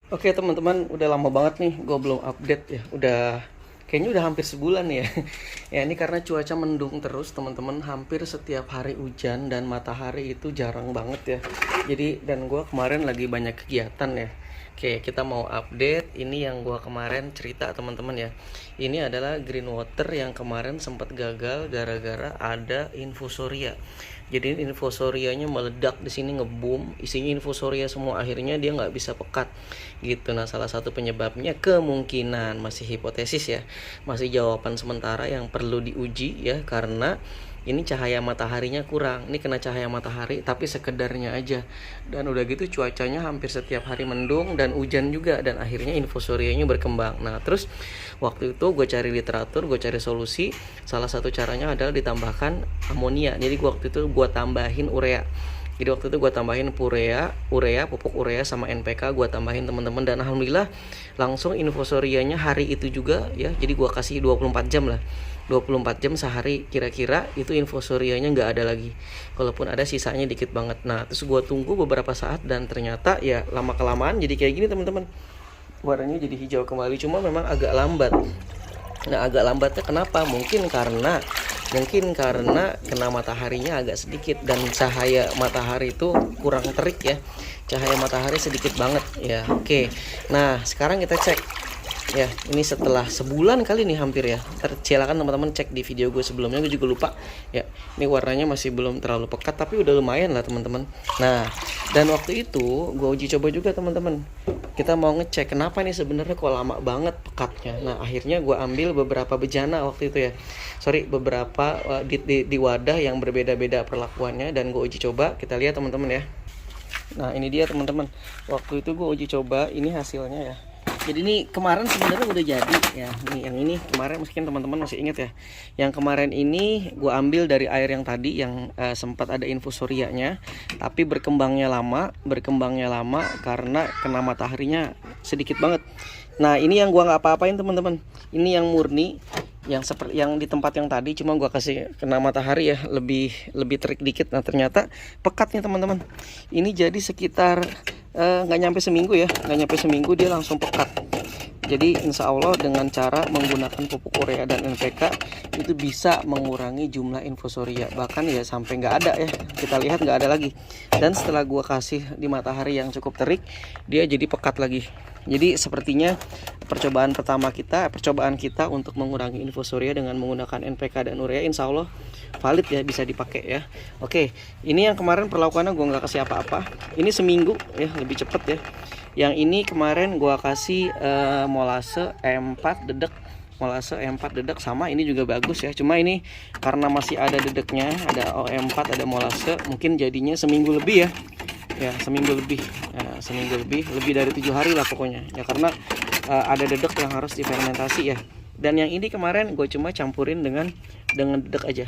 Oke teman-teman, udah lama banget nih gue belum update ya. Kayaknya udah hampir sebulan ya. Ya ini karena cuaca mendung terus teman-teman, hampir setiap hari hujan dan matahari itu jarang banget ya. Jadi dan gue kemarin lagi banyak kegiatan ya. Oke, kita mau update ini yang gue kemarin cerita teman-teman ya. Ini adalah green water yang kemarin sempat gagal gara-gara ada infusoria. Jadi infusorianya meledak di sini, ngebum, isinya infusoria semua, akhirnya dia nggak bisa pekat gitu. Nah, salah satu penyebabnya kemungkinan masih hipotesis ya, masih jawaban sementara yang perlu diuji ya, karena ini cahaya mataharinya kurang. Ini kena cahaya matahari tapi sekedarnya aja, dan udah gitu cuacanya hampir setiap hari mendung dan hujan juga, dan akhirnya infusorianya berkembang. Nah terus waktu itu gue cari literatur, gue cari solusi. Salah satu caranya adalah ditambahkan amonia. Jadi waktu itu gue tambahin urea. Jadi waktu itu gue tambahin pupuk urea sama NPK gue tambahin teman-teman, dan alhamdulillah langsung infusorianya hari itu juga ya. Jadi gue kasih 24 jam lah. 24 jam sehari kira-kira itu infusorianya nggak ada lagi. Kalaupun ada sisanya dikit banget. Nah, terus gue tunggu beberapa saat dan ternyata ya lama kelamaan jadi kayak gini teman-teman. Warnanya jadi hijau kembali, cuma memang agak lambat. Nah, agak lambatnya kenapa? Mungkin karena kena mataharinya agak sedikit, dan cahaya matahari itu kurang terik ya. Cahaya matahari sedikit banget ya. Oke. Nah, sekarang kita cek ya, ini setelah sebulan kali nih hampir ya. Silakan teman-teman cek di video gue sebelumnya, gue juga lupa ya. Ini warnanya masih belum terlalu pekat tapi udah lumayan lah teman-teman. Nah, dan waktu itu gue uji coba juga teman-teman. Kita mau ngecek kenapa nih sebenarnya kok lama banget pekatnya. Nah, akhirnya gue ambil beberapa bejana waktu itu ya. Beberapa di wadah yang berbeda-beda perlakuannya, dan gue uji coba. Kita lihat teman-teman ya. Nah, ini dia teman-teman. Waktu itu gue uji coba, ini hasilnya ya. Jadi ini kemarin sebenarnya udah jadi ya. Nih yang ini kemarin mungkin teman-teman masih ingat ya. Yang kemarin ini gue ambil dari air yang tadi yang sempat ada infusorianya, tapi berkembangnya lama karena kena mataharinya sedikit banget. Nah, ini yang gue nggak apa-apain teman-teman. Ini yang murni, yang seperti yang di tempat yang tadi, cuma gua kasih kena matahari ya, lebih terik dikit. Nah, ternyata pekatnya teman-teman. Ini jadi sekitar nggak nyampe seminggu ya, nggak nyampe seminggu dia langsung pekat. Jadi insya Allah dengan cara menggunakan pupuk urea dan NPK itu bisa mengurangi jumlah infusoria, bahkan ya sampai nggak ada ya. Kita lihat nggak ada lagi. Dan setelah gua kasih di matahari yang cukup terik, dia jadi pekat lagi. Jadi sepertinya percobaan kita untuk mengurangi infusoria dengan menggunakan NPK dan urea insya Allah valid ya, bisa dipakai ya. Oke, ini yang kemarin perlakuannya gue nggak kasih apa-apa. Ini seminggu ya, lebih cepet ya. Yang ini kemarin gue kasih molase E4 dedek. Molase E4 dedek sama ini juga bagus ya. Cuma ini karena masih ada dedeknya, ada OE4, ada molase, mungkin jadinya seminggu lebih ya. Ya seminggu lebih lebih dari 7 hari lah pokoknya ya, karena ada dedek yang harus difermentasi ya. Dan yang ini kemarin gue cuma campurin dengan dedek aja,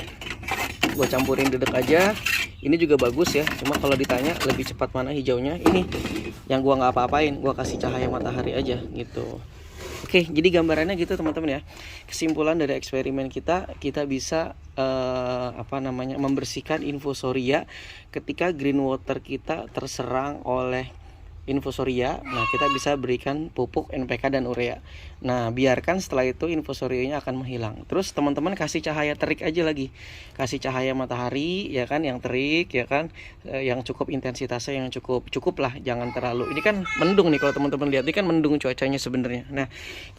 ini juga bagus ya. Cuma kalau ditanya lebih cepat mana hijaunya, ini yang gue nggak apa-apain, gue kasih cahaya matahari aja gitu. Oke, jadi gambarannya gitu teman-teman ya. Kesimpulan dari eksperimen kita bisa membersihkan infusoria ketika green water kita terserang oleh infusoria. Nah, kita bisa berikan pupuk NPK dan urea. Nah, biarkan setelah itu infusorianya akan menghilang. Terus teman-teman kasih cahaya terik aja lagi. Kasih cahaya matahari ya kan, yang terik ya kan, yang cukup intensitasnya, yang cukup lah, jangan terlalu. Ini kan mendung nih, kalau teman-teman lihat ini kan mendung cuacanya sebenarnya. Nah,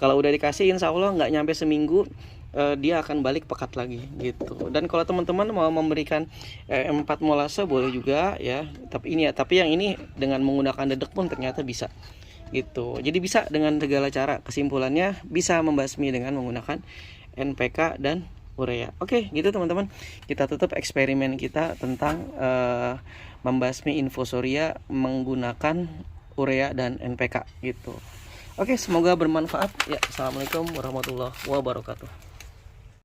kalau udah dikasih insya Allah nggak nyampe seminggu dia akan balik pekat lagi gitu. Dan kalau teman-teman mau memberikan 4 molase boleh juga ya. Tapi yang ini dengan menggunakan dedek pun ternyata bisa gitu. Jadi bisa dengan segala cara. Kesimpulannya bisa membasmi dengan menggunakan NPK dan urea. Oke, gitu teman-teman. Kita tutup eksperimen kita tentang membasmi infusoria menggunakan urea dan NPK gitu. Oke, semoga bermanfaat ya. Assalamualaikum warahmatullahi wabarakatuh.